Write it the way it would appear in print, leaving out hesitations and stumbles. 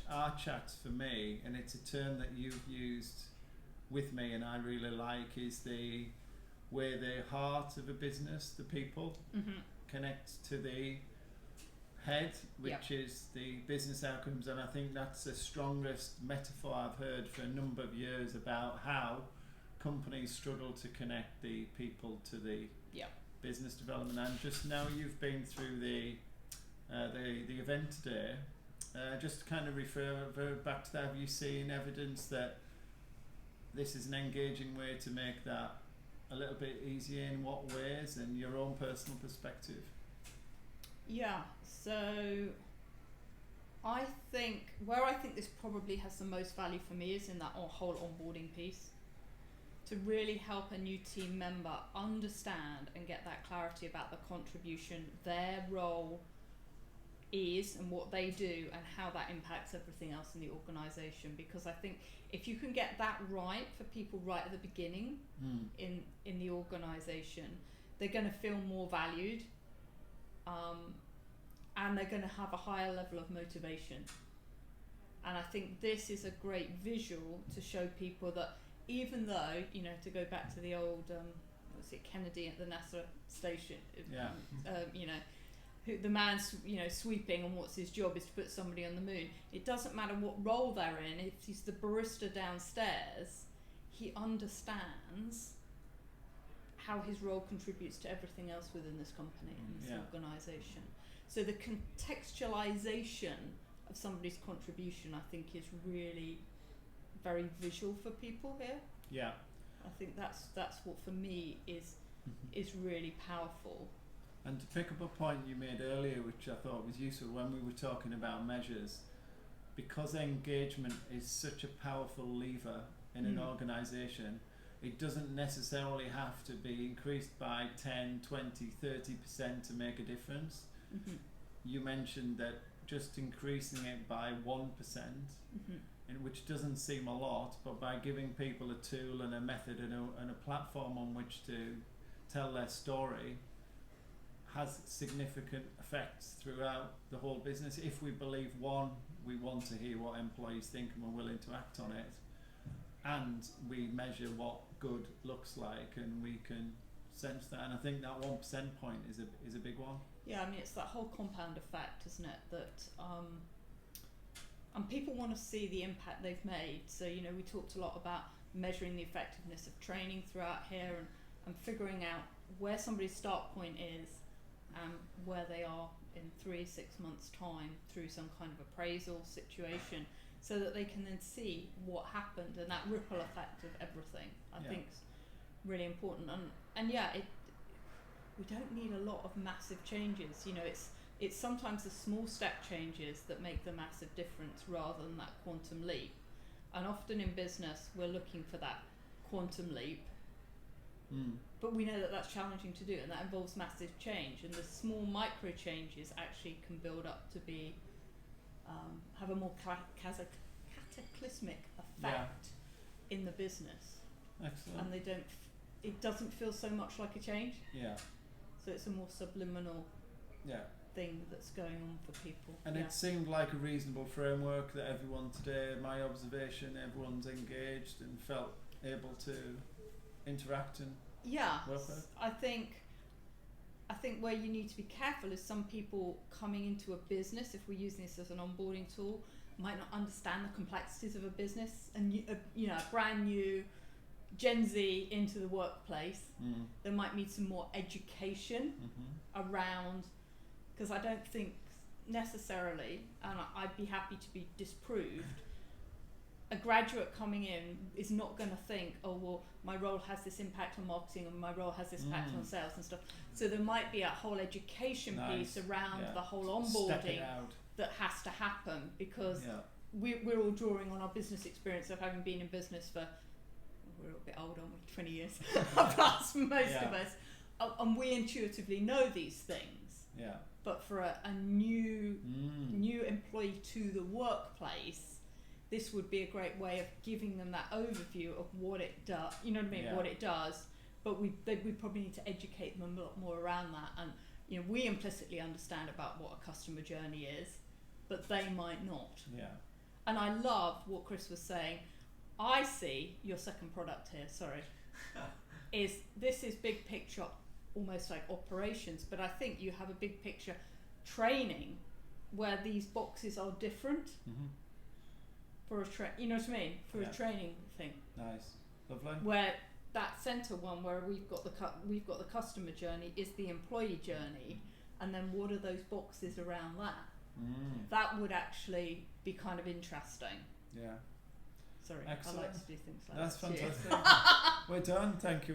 our chats for me, and it's a term that you've used with me and I really like, is where the heart of a business, the people, connects to the head, which is the business outcomes. And I think that's the strongest metaphor I've heard for a number of years about how companies struggle to connect the people to the business development. And just now you've been through the event today, just to kind of refer back to that, have you seen evidence that this is an engaging way to make that a little bit easier? In what ways, and your own personal perspective? Yeah, so I think this probably has the most value for me is in that whole onboarding piece, to really help a new team member understand and get that clarity about the contribution their role is and what they do and how that impacts everything else in the organisation. Because I think if you can get that right for people right at the beginning in the organisation, they're going to feel more valued, and they're going to have a higher level of motivation. And I think this is a great visual to show people that even though, to go back to the old Kennedy at the NASA station, who the man's sweeping, and what's his job is to put somebody on the moon. It doesn't matter what role they're in. If he's the barista downstairs, he understands how his role contributes to everything else within this company and this organisation. So the contextualization of somebody's contribution, I think, is really very visual for people here. Yeah, I think that's what for me is really powerful. And to pick up a point you made earlier, which I thought was useful when we were talking about measures, because engagement is such a powerful lever in an organisation, it doesn't necessarily have to be increased by 10, 20, 30% to make a difference. You mentioned that just increasing it by 1%, and which doesn't seem a lot, but by giving people a tool and a method and a platform on which to tell their story, has significant effects throughout the whole business. If we believe, one, we want to hear what employees think and we're willing to act on it, and we measure what good looks like, and we can sense that. And I think that 1% point is a big one. Yeah, I mean, it's that whole compound effect, isn't it? That and people want to see the impact they've made. So we talked a lot about measuring the effectiveness of training throughout here, and figuring out where somebody's start point is and where they are in 3-6 months' time through some kind of appraisal situation, so that they can then see what happened, and that ripple effect of everything I think is really important. And we don't need a lot of massive changes. It's sometimes the small step changes that make the massive difference rather than that quantum leap. And often in business we're looking for that quantum leap, but we know that that's challenging to do, and that involves massive change, and the small micro changes actually can build up to be have a more cataclysmic effect in the business. Excellent. And it doesn't feel so much like a change. So it's a more subliminal thing that's going on for people. And it seemed like a reasonable framework that everyone today, my observation, everyone's engaged and felt able to interact and work with. I think where you need to be careful is some people coming into a business, if we're using this as an onboarding tool, might not understand the complexities of a business, and a brand new Gen Z into the workplace, they might need some more education around, because I don't think necessarily, and I'd be happy to be disproved, a graduate coming in is not going to think, oh well, my role has this impact on marketing and my role has this impact on sales and stuff. So there might be a whole education piece around the whole onboarding that has to happen, because we're all drawing on our business experience of having been in business for, we're a bit old, aren't we? 20 years plus most of us, and we intuitively know these things. But for a new employee to the workplace, this would be a great way of giving them that overview of what it does. You know what I mean? What it does. But we probably need to educate them a lot more around that. And we implicitly understand about what a customer journey is, but they might not. And I loved what Chris was saying. I see your second product here, is big picture, almost like operations, but I think you have a big picture training where these boxes are different for you know what I mean? For a training thing. Nice. Lovely. Where that centre one where we've got the customer journey is the employee journey, and then what are those boxes around that? That would actually be kind of interesting. Yeah. Sorry, excellent. I like to do things like That's that. That's fantastic. We're done. Thank you.